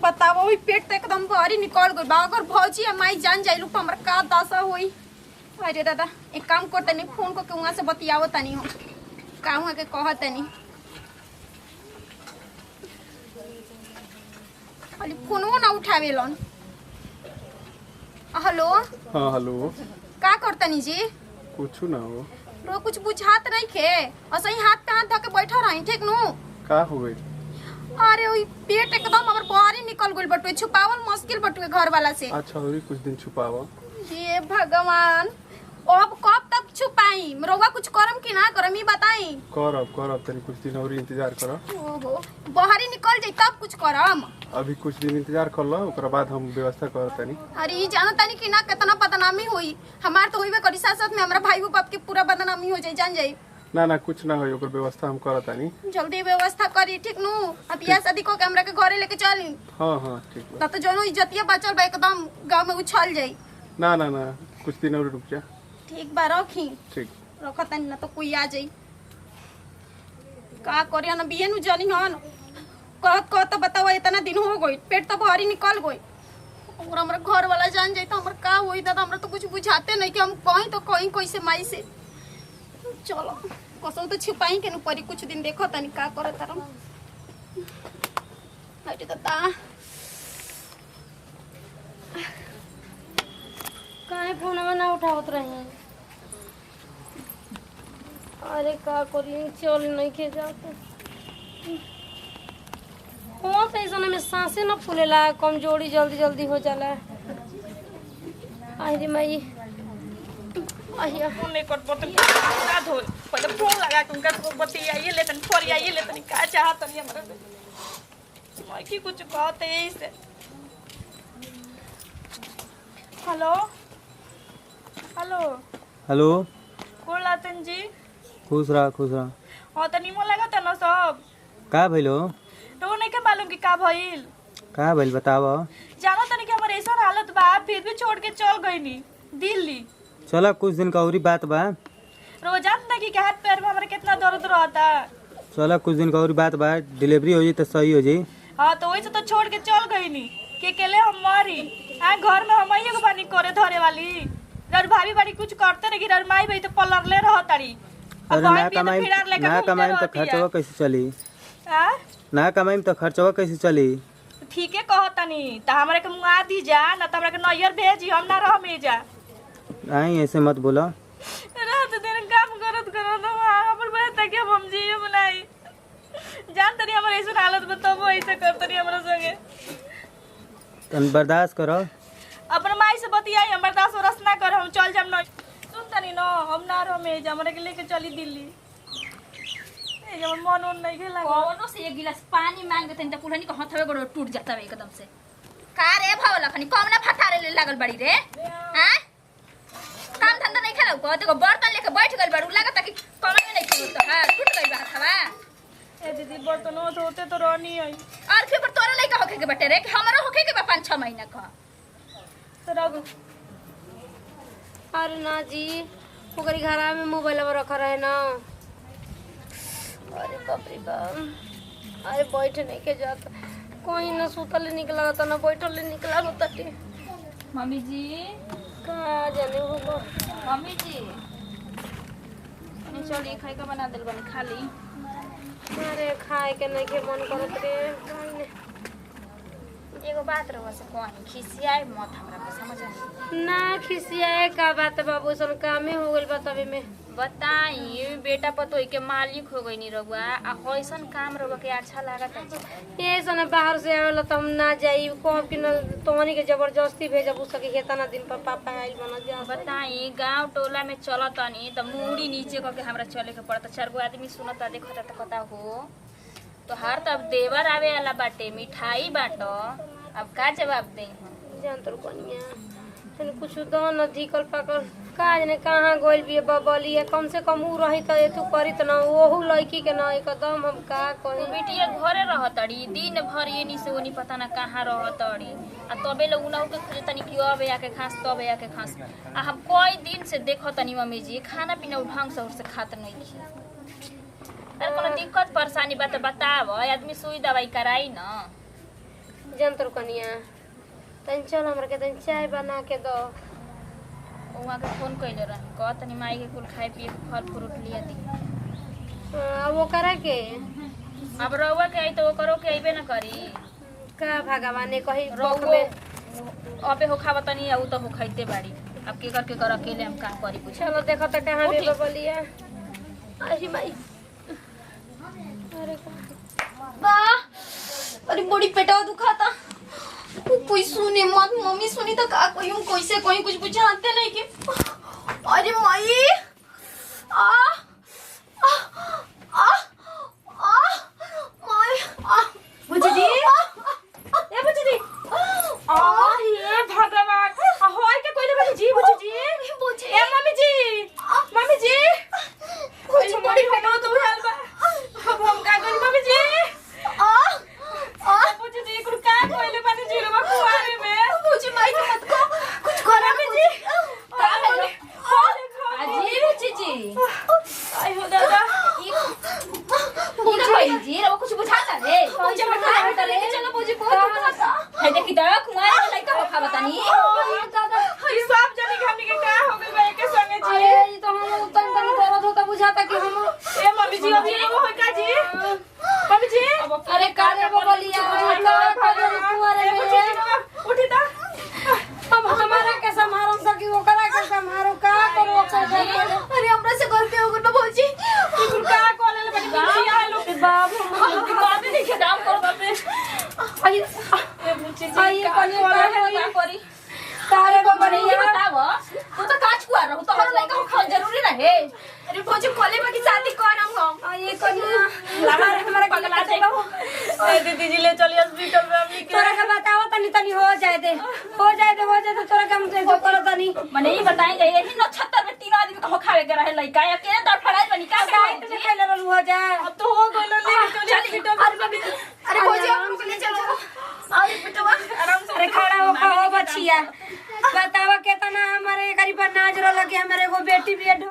बताओ वही पेट तो एकदम भारी निकल गई बा। अगर भौजी माई जान जाइलू तो हमरा का दशा होई। अरे दादा एक काम करते नहीं फोन को के वहां से बतियावो तनी हम का वहां के कहत तनी अली फोनो ना उठावेलन। हेलो हाँ हेलो का करतनी जी? कुछ ना हो रो कुछ बुझात नहीं खे असही हाथ पे हाथ धके बैठा रही ठीक नु का हो गई? अरे ओई पेट एकदम हमर बाहर निकल गइल बटुए छुपावल मुश्किल बटुए घर वाला से। अच्छा हो कुछ दिन छुपावा। ये भगवान अब कब तक छुपाई रोवा कुछ करम कि ना करम ई बताई। करब तनी कुछ दिन और इंतजार कर। ओहो बाहर निकल जाई तब कुछ करम। अभी कुछ दिन इंतजार कर लो ओकरा बाद हम व्यवस्था कर तनी। अरे ई जानो तनी कि ना कितना बदनामी होई हमार तो होइबे करी साथ साथ में हमरा भाई बाप के पूरा बदनामी हो जाई जान जाई। ना कुछ ना होई ओकर व्यवस्था हम कर तनी। जल्दी व्यवस्था करी ठीक नु अब बियाह शादी को के हमरा के घरे लेके चली। हां ठीक बा। तब तो जोनो इज्जतिया बचल बा एकदम गांव में उछल जाई। ना कुछ दिन और रुक जा। ठीक बा रखी ठीक रखतनी ना तो कोई आ जाई का करिया ना बिये नु जानी हन कहत तो बताओ इतना दिन हो गई पेट तो भारी निकल गई और हमरा घर वाला जान जाई तो हमरा का होई दादा हमरा तो कुछ बुझाते नहीं कि हम कहीं तो कहीं कैसे माई से चलो कसम तो छुपाई के न परी कुछ दिन देखो तनी का करत रम हटे दादा काहे फोनवा ना उठावत रही। अरे का करी चल नहीं के जाते कौन सा ऐसा में सांसें न फूलेला कमजोरी जल्दी हो जाला। अरे माई अहिया फोन नहीं कर पते का धोल पहले फोन लगा के उनका बतियाइए लेतन फरियाइए लेतन का चाहत नहीं हमरा से मैं की कुछ कहते है इसे। हेलो हेलो कोलातन जी खुश रहा हां त निमो लगा त न सब का भइलो? तो नहीं के मालूम कि का भइल बताव। जानो तनी कि हमर ऐसा हालत बा फिर भी छोड़ के चल गईनी दिल्ली। चला कुछ दिन का औरी बात बा। रोजान तक के हाथ पैर में हमरा कितना दर्द रहता। चला कुछ दिन का औरी बात बा डिलीवरी हो जाई तो सही हो जाई। हां तो वैसे तो छोड़ के चल गईनी के केले हम मरी आ घर में हम एगो बानी करे धरे वाली रर भाभी बाड़ी कुछ करते नहीं रर माई भाई तो पलरले रहताड़ी। अरे ना कमाई तो खर्चवा कैसे चली? ना कमाई तो खर्चवा कैसे चली? ठीक है कहतनी त हमरा के मुआ दी जा ना त हमरा के नैयर भेजी हम ना रह में जा। आई ऐसे मत बोला। रात दिन काम करत हमर बहता के हम जिए बनाई जान तनी हमर ऐसा हालत में तब ऐसे करतनी हमरा संगे तन बर्दाश्त करो। अपन माई से बतियाई हम बर्दाश्त रस ना कर हम चल जाम न सुन तनी न हम ना रह में जा हमरा के लेके चली दिल्ली। ए जब मन नहीं के लगा कोनो से एक गिलास पानी मांग देते त पुलनी को हथवे गोड़ टूट जाता है एकदम से। का रे भावला खनी कम ना फटारे ले लागल बड़ी रे हैं काम धंधा नहीं खेलाऊ को देखो बर्तन लेके बैठ गइल बड़ू लागत कि कमाई नहीं खेलो तो हां टूट गइल बा हथवा। ए दीदी बर्तन होते तो रहनी है और फिर तोरा नहीं होखे के बटे रे कि हमरा होखे के बा 5-6 महीना का तो रग। अरे ना जी ओकरी घरा में मोबाइल रखा रहे ना। अरे बाप रे बाप अरे बैठ नहीं के जाता कोई ना सुतल निकला था ना बैठल निकला होता। मम्मी जी का जाने होगा मम्मी जी नहीं चलिए खाई का बना दिल बन खा ली। अरे खाए के नहीं के मन करत रे खाने। एगो बात रहो से कोई खिसियाए मत हमरा को समझ ना खिसियाए का बात बाबू सन कामे हो गइल बा तबे में बताई बेटा पतोई के मालिक हो गई नी रहुआ आ कैसन काम रहुआ के अच्छा लागत है। ये सन बाहर से आवेला त हम ना जाई कहब कि न तोहनी के जबरदस्ती भेजब उ सके हेतना दिन पर पापा आइल बना जा। बताई गांव टोला में चलतनी त मुंडी नीचे क के हमरा चले के पड़त 4 गो आदमी सुनत देखत त कता हो तो हर तब देवर आवे वाला बाटे मिठाई बाटो अब का जवाब दे जान तो कनिया तने कुछ दो न धिकल पाकल काज ने कहां गइल बिए बबली कम से कम उ रही त एतु करित न ओहु लड़की के न एकदम हम का कही बेटिया घरे रहतड़ी दिन भर एनी से ओनी पता ना कहां रहतड़ी आ तबे लोग उनाउ के खोजे तनी कि अबे आके खास तबे आके खास आ हम कोई दिन से देखतनी मम्मी जी खाना पीना ढंग से खात नहीं खी। अरे कोनो दिक्कत परेशानी बा त बताव आदमी सुई दवाई कराई न। जंतर कनिया तनी चल हमरा के तनी चाय बना के दो। वहाँ के फोन कइले रहनी कह तनी माई के कुल खाए पिए के फल फ्रूट लिया दी। वो करा के अब रउआ के आई तो करो के आइबे न करी का भगवान ने कही रउआ अबे हो खावा तनी आउ तो हो खाइते बाड़ी। अब के कर अकेले हम काम करी पूछ। चलो देखो तो कहाँ बे बबलिया अरे माई अरे वाह अरे बड़ी पेटा दुखाता। कोई सुने मत मम्मी सुनी तो का कोई कैसे कोई कुछ बुझाते नहीं कि अरे माई आ आ आ आ माई आ बुझी दी ए बुझी दी अरे भगवान होय के कोइले बुझी जी बुझी जी बुझी ए मम्मी जी कुछ बड़ी होनो तो हाल बा अब हम का करी मम्मी जी आ आ बुझी जी कुल का कोइले बानी जी रो कुआरे में बुझी माई के मत को कुछ करा मम्मी जी का है अजी बुची जी आई हो दादा ई ना कोई जी रो कुछ बुझाता रे मुझे बता रे चलो मुझे बहुत बुझाता है देखी दा कुमार के लइका हो खावा तनी दादा ई सब जानी के हमनी के का हो गइल बा एके संगे जी अरे ये तो हम तनी तनी दर्द होता बुझाता कि हम ए मम्मी जी अभी वो होय का जी मम्मी जी अरे का रे बबलिया कुआरे में उठी ता अब हमारा के संभारम सकी वो करा के संभारो का करो अरे हमरा से गलती हो गई भौजी कुल का कोले बनी बुझी आ लोग बाप बाबे नहीं के काम करो बाबे आई ए बुझी जी आई का कोले का करी तारे बड़ी बबलिया बताव तू तो काच कुआ रहू तो हर लइका हो खाल जरूरी रहे। अरे भौजी खोले बाकी शादी करम हम आई कनिया हमारे पगला जाइबो ए दीदी जी ले चली हॉस्पिटल में अभी के तोरा के बताओ तनी तनी हो जाए दे तोरा के हम से जो करो तनी मने ई बताई जाए यही 79 में 3 आदमी को खावे के रहे लइका अकेले तो फड़ाई बनी का गाय तो खेले रहू हो जाए अब तो हो गइल ले चली हॉस्पिटल अरे भौजी हमको ले चलो अरे बेटवा आराम से अरे खड़ा हो बचिया बतावा केतना हमारे गरीब नाजरो लगे हमारे एगो बेटी भी है